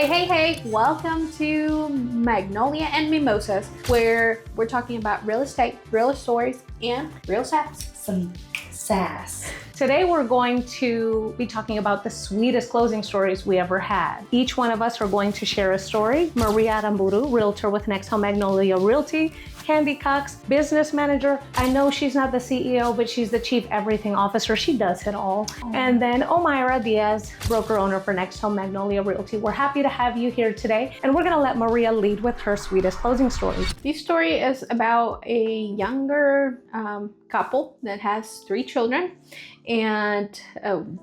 Hey, welcome to Magnolia and Mimosas, where we're talking about real estate, real stories, and real sass. Some sass. Today we're going to be talking about the sweetest closing stories we ever had. Each one of us are going to share a story. Maria Aramburu, realtor with Next Home Magnolia Realty. Candy Cox, business manager. I know she's not the CEO, but she's the chief everything officer. She does it all. And then Omaira Diaz, broker owner for Next Home Magnolia Realty. We're happy to have you here today. And we're gonna let Maria lead with her sweetest closing story. This story is about a younger couple that has 3 children. And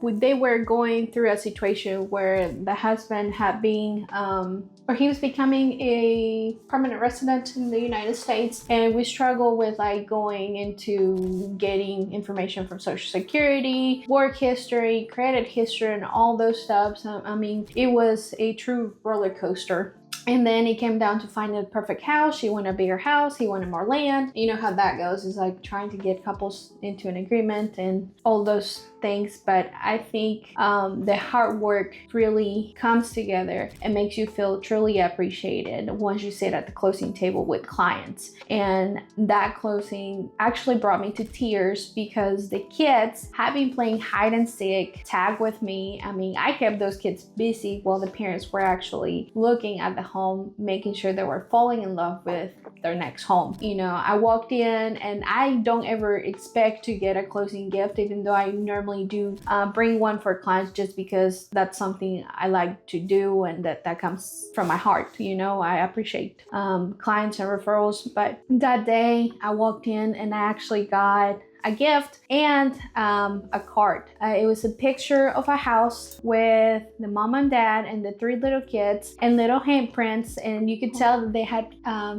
they were going through a situation where the husband had been, or he was becoming a permanent resident in the United States, and we struggle with like going into getting information from Social Security, work history, credit history, and all those stuff. So, I mean, it was a true roller coaster. And then it came down to finding the perfect house. She wanted a bigger house. He wanted more land. You know how that goes. It's like trying to get couples into an agreement and all those things. But I think the hard work really comes together and makes you feel truly appreciated once you sit at the closing table with clients. And that closing actually brought me to tears because the kids had been playing hide and seek, tag with me. I mean, I kept those kids busy while the parents were actually looking at the home, making sure they were falling in love with their next home. You know, I walked in and I don't ever expect to get a closing gift, even though I normally do bring one for clients just because that's something I like to do and that comes from my heart. You know, I appreciate clients and referrals. But that day I walked in and I actually got a gift and a card. It was a picture of a house with the mom and dad and the 3 little kids and little handprints, and you could tell that they had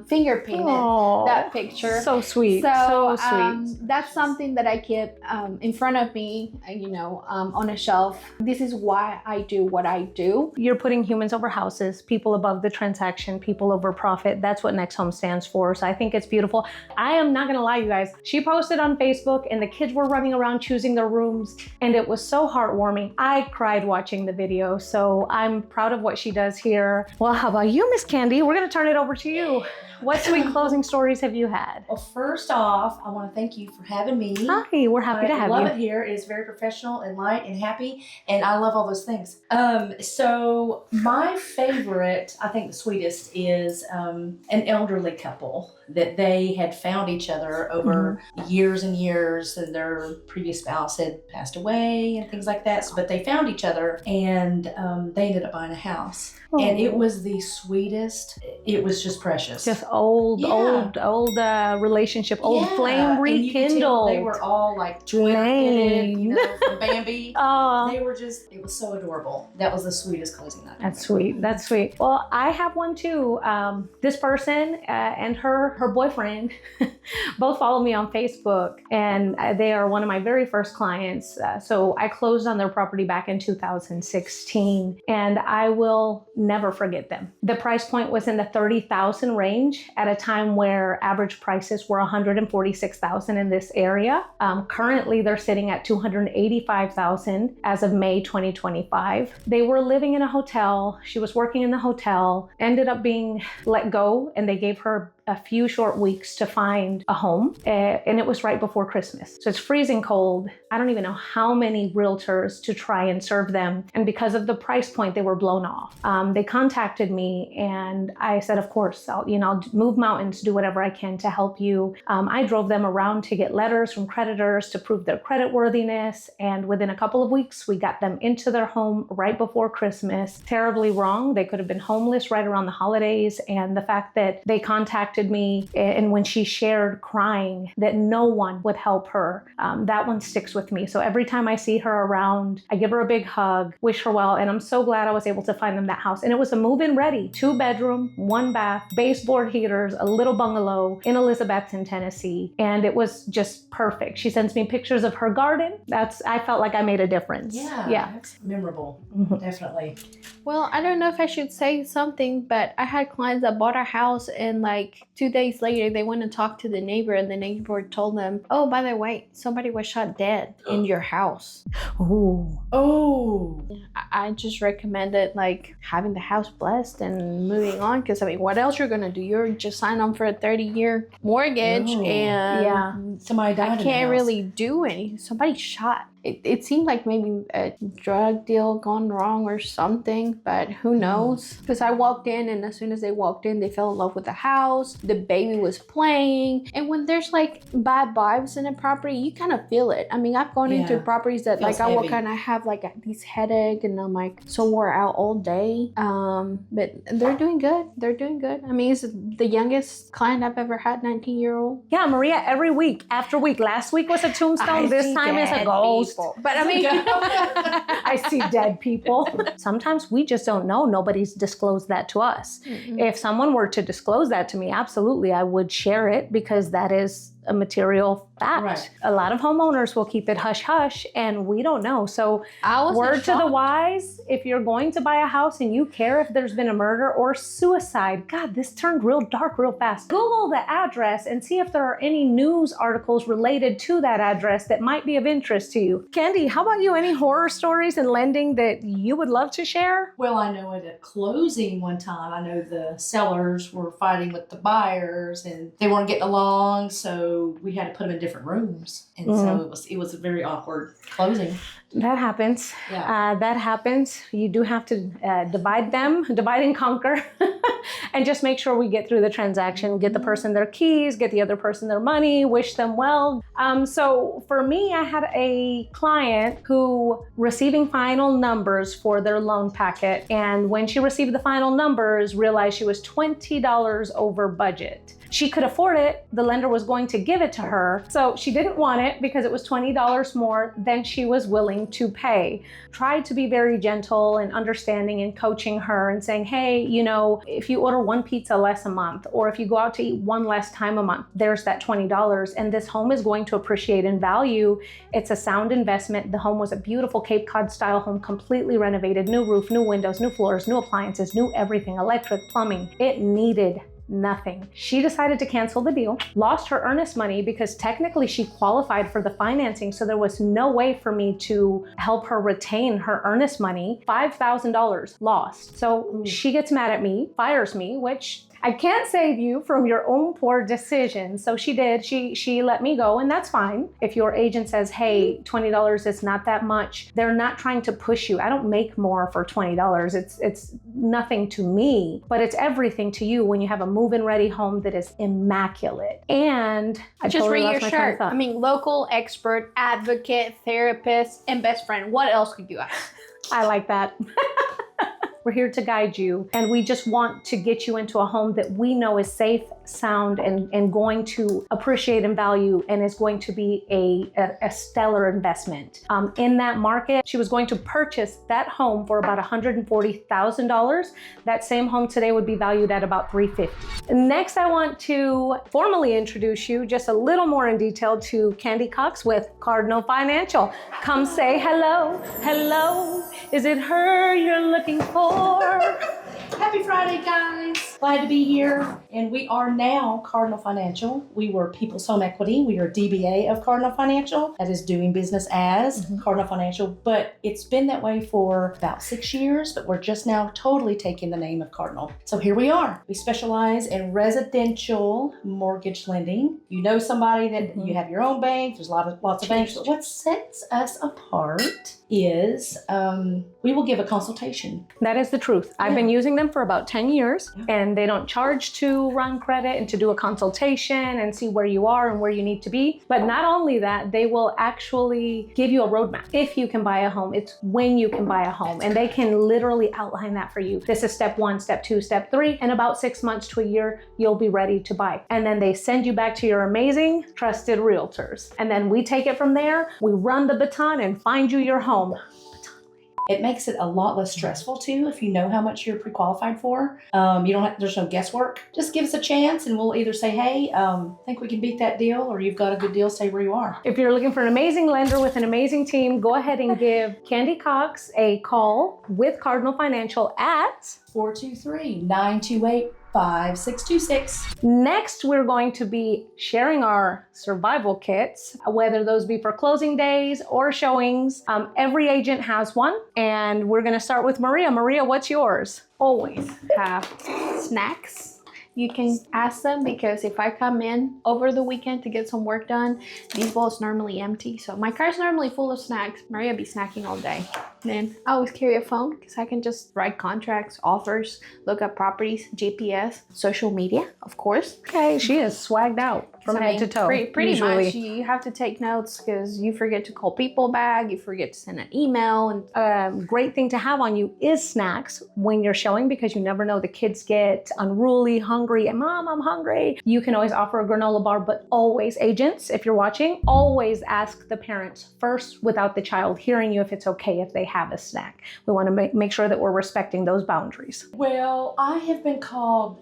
finger painted that picture. So sweet. So sweet. that's something that I keep in front of me, you know, on a shelf. This is why I do what I do. You're putting humans over houses, people above the transaction, people over profit. That's what Next Home stands for. So I think it's beautiful. I am not gonna lie, you guys. She posted on Facebook and the kids were running around choosing their rooms, and it was so heartwarming. I cried watching the video, so I'm proud of what she does here. Well, how about you, Miss Candy? We're gonna turn it over to you. What sweet closing stories have you had? Well, first off, I want to thank you for having me. Hi, we're happy to have you. I love it here. It is very professional and light and happy, and I love all those things. So my favorite, I think the sweetest, is an elderly couple that they had found each other over years and years, and their previous spouse had passed away and things like that. But they found each other, and they ended up buying a house. And it was the sweetest. It was just precious. Just old relationship, old flame rekindled. They were all like twin-headed, you know, from Bambi. They were just, it was so adorable. That was the sweetest closing night. That's sweet. That's sweet. Well, I have one too. This person and her boyfriend both follow me on Facebook, and they are one of my very first clients. So I closed on their property back in 2016, and I will never forget them. The price point was in the $30,000 range at a time where average prices were $146,000 in this area. Currently, they're sitting at $285,000 as of May 2025. They were living in a hotel. She was working in the hotel, ended up being let go, and they gave her a few short weeks to find a home, and it was right before Christmas. So it's freezing cold. I don't even know how many realtors to try and serve them. And because of the price point, they were blown off. They contacted me and I said, of course, I'll move mountains, do whatever I can to help you. I drove them around to get letters from creditors to prove their credit worthiness. And within a couple of weeks, we got them into their home right before Christmas. Terribly wrong. They could have been homeless right around the holidays. And the fact that they contacted me, and when she shared crying that no one would help her, that one sticks with me. So every time I see her around, I give her a big hug, wish her well, and I'm so glad I was able to find them that house. And it was a move-in ready, 2-bedroom, 1 bath, baseboard heaters, a little bungalow in Elizabethton, Tennessee, and it was just perfect. She sends me pictures of her garden. I felt like I made a difference. Yeah. That's memorable, definitely. Well, I don't know if I should say something, but I had clients that bought a house and like 2 days later, they went and talked to the neighbor, and the neighbor told them, oh, by the way, somebody was shot dead bed in your house. Ooh. Oh. I just recommended like having the house blessed and moving on, because I mean, what else you're gonna do? You're just signed on for a 30-year mortgage, Oh, and yeah. Somebody died I in the can't house. really do anything. Somebody shot. It seemed like maybe a drug deal gone wrong or something, but who knows? Because I walked in, and as soon as they walked in, they fell in love with the house. The baby was playing. And when there's like bad vibes in a property, you kind of feel it. I mean, I've gone into Yeah. properties that Feels like I will heavy. kind of have like these headache, and I'm like so wore out all day. But they're doing good. They're doing good. I mean, it's the youngest client I've ever had, 19-year-old. Yeah, Maria, every week, after week. Last week was a tombstone. This time is a ghost. But I mean, I see dead people. Sometimes we just don't know. Nobody's disclosed that to us. If someone were to disclose that to me, absolutely, I would share it, because that is a material fact. Right. A lot of homeowners will keep it hush hush, and we don't know. So I was word to the wise, if you're going to buy a house and you care if there's been a murder or suicide, God, this turned real dark real fast. Google the address and see if there are any news articles related to that address that might be of interest to you. Candy, how about you? Any horror stories in lending that you would love to share? Well, I know at a closing one time, I know the sellers were fighting with the buyers and they weren't getting along, so we had to put them in different rooms. And so it was a very awkward closing. That happens. Yeah. That happens. You do have to divide and conquer, and just make sure we get through the transaction, get the person their keys, get the other person their money, wish them well. So for me, I had a client who receiving final numbers for their loan packet, and when she received the final numbers, realized she was $20 over budget. She could afford it. The lender was going to give it to her. So she didn't want it because it was $20 more than she was willing to pay. Tried to be very gentle and understanding and coaching her and saying, hey, you know, if you order one pizza less a month, or if you go out to eat one less time a month, there's that $20. And this home is going to appreciate in value. It's a sound investment. The home was a beautiful Cape Cod style home, completely renovated, new roof, new windows, new floors, new appliances, new everything, electric, plumbing. It needed nothing. She decided to cancel the deal, lost her earnest money because technically she qualified for the financing, so there was no way for me to help her retain her earnest money. $5,000 lost. So she gets mad at me, fires me, which I can't save you from your own poor decisions. So she did. She let me go, and that's fine. If your agent says, hey, $20 is not that much, they're not trying to push you. I don't make more for $20. It's nothing to me, but it's everything to you when you have a move-in ready home that is immaculate. And I just totally read your lost my train of shirt. thought. I mean, local expert, advocate, therapist, and best friend. What else could you ask? I like that. We're here to guide you, and we just want to get you into a home that we know is safe, sound, and going to appreciate and value, and is going to be a stellar investment. In that market, she was going to purchase that home for about $140,000. That same home today would be valued at about $350,000. Next, I want to formally introduce you just a little more in detail to Candy Cox with Cardinal Financial. Come say hello. Hello. Is it her you're looking for? Happy Friday, guys. Glad to be here. And we are now Cardinal Financial. We were People's Home Equity. We are DBA of Cardinal Financial. That is doing business as Cardinal Financial. But it's been that way for about 6 years, but we're just now totally taking the name of Cardinal. So here we are. We specialize in residential mortgage lending. You know somebody that you have your own bank. There's lots of banks. But what sets us apart is we will give a consultation. That is the truth. I've been using them for about 10 years, and they don't charge to run credit and to do a consultation and see where you are and where you need to be. But not only that, they will actually give you a roadmap. If you can buy a home, it's when you can buy a home, and they can literally outline that for you. This is step 1, step 2, step 3. In about 6 months to a year, you'll be ready to buy. And then they send you back to your amazing, trusted realtors. And then we take it from there. We run the baton and find you your home. It makes it a lot less stressful too if you know how much you're pre-qualified for. You don't have, there's no guesswork. Just give us a chance and we'll either say, hey, think we can beat that deal, or you've got a good deal, stay where you are. If you're looking for an amazing lender with an amazing team, go ahead and give Candy Cox a call with Cardinal Financial at 423-928 5626. Next, we're going to be sharing our survival kits, whether those be for closing days or showings. Every agent has one, and we're going to start with Maria. Maria, what's yours? Always have snacks. You can ask them, because if I come in over the weekend to get some work done, these bowls normally empty. So my car's normally full of snacks. Maria be snacking all day. Then I always carry a phone, because I can just write contracts, offers, look up properties, GPS, social media, of course. Okay, she is swagged out from head to toe. Pretty usually. much. You have to take notes, because you forget to call people back, you forget to send an email. And Great thing to have on you is snacks when you're showing, because you never know, the kids get unruly, hungry, and Mom, I'm hungry. You can always offer a granola bar, but always, agents, if you're watching, always ask the parents first without the child hearing you if it's okay if they have a snack. We want to make sure that we're respecting those boundaries. Well, I have been called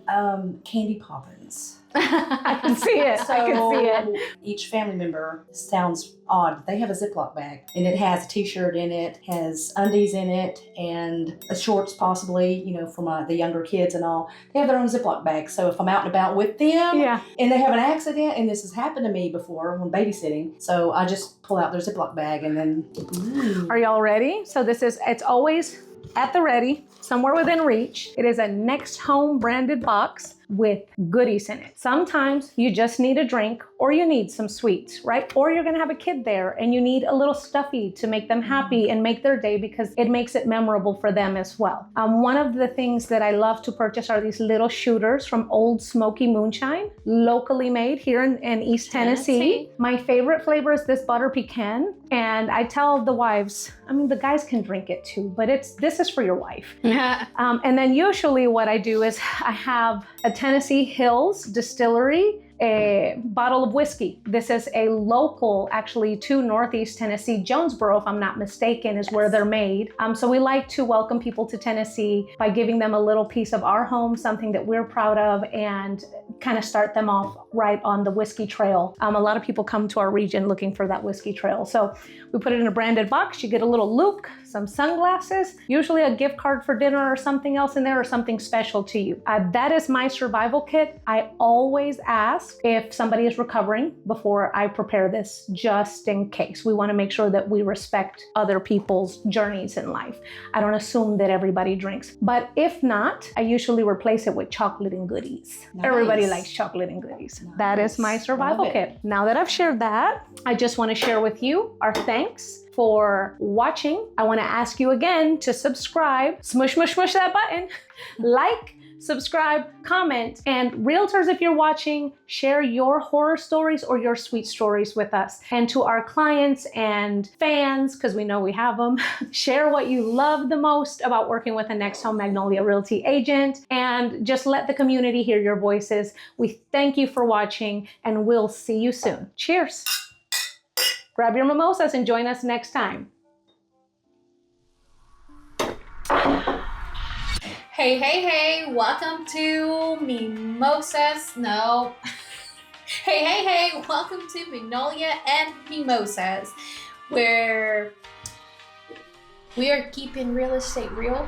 Candy Poppins. I can see it. I can see it. Each family member sounds odd. They have a Ziploc bag, and it has a T-shirt in it, has undies in it, and a shorts possibly, for the younger kids and all. They have their own Ziploc bag. So if I'm out and about with them, Yeah. and they have an accident, and this has happened to me before when babysitting, so I just pull out their Ziploc bag and then. Are y'all ready? So it's always at the ready, somewhere within reach. It is a Next Home branded box with goodies in it. Sometimes you just need a drink, or you need some sweets, right? Or you're gonna have a kid there and you need a little stuffy to make them happy and make their day, because it makes it memorable for them as well. One of the things that I love to purchase are these little shooters from Old Smoky Moonshine, locally made here in East Tennessee. My favorite flavor is this butter pecan, and I tell the wives, the guys can drink it too, but this is for your wife. And then usually what I do is I have a Tennessee Hills Distillery, a bottle of whiskey. This is a local, actually, to Northeast Tennessee. Jonesboro, if I'm not mistaken, is where they're made. So we like to welcome people to Tennessee by giving them a little piece of our home, something that we're proud of, and kind of start them off right on the whiskey trail. A lot of people come to our region looking for that whiskey trail. So we put it in a branded box. You get a little Luke, some sunglasses, usually a gift card for dinner or something else in there, or something special to you. That is my survival kit. I always ask if somebody is recovering before I prepare this, just in case. We want to make sure that we respect other people's journeys in life. I don't assume that everybody drinks, but if not, I usually replace it with chocolate and goodies. Nice. Everybody likes chocolate and goodies. Nice. That is my survival Love it. kit. Now that I've shared that, I just want to share with you our thanks for watching. I want to ask you again to subscribe, smush that button, like, subscribe, comment, and realtors, if you're watching, share your horror stories or your sweet stories with us. And to our clients and fans, because we know we have them, share what you love the most about working with a Next Home Magnolia Realty agent, and just let the community hear your voices. We thank you for watching, and we'll see you soon. Cheers. Grab your mimosas and join us next time. Hey, welcome to Mimosas. No. Hey, welcome to Magnolia and Mimosas, where we are keeping real estate real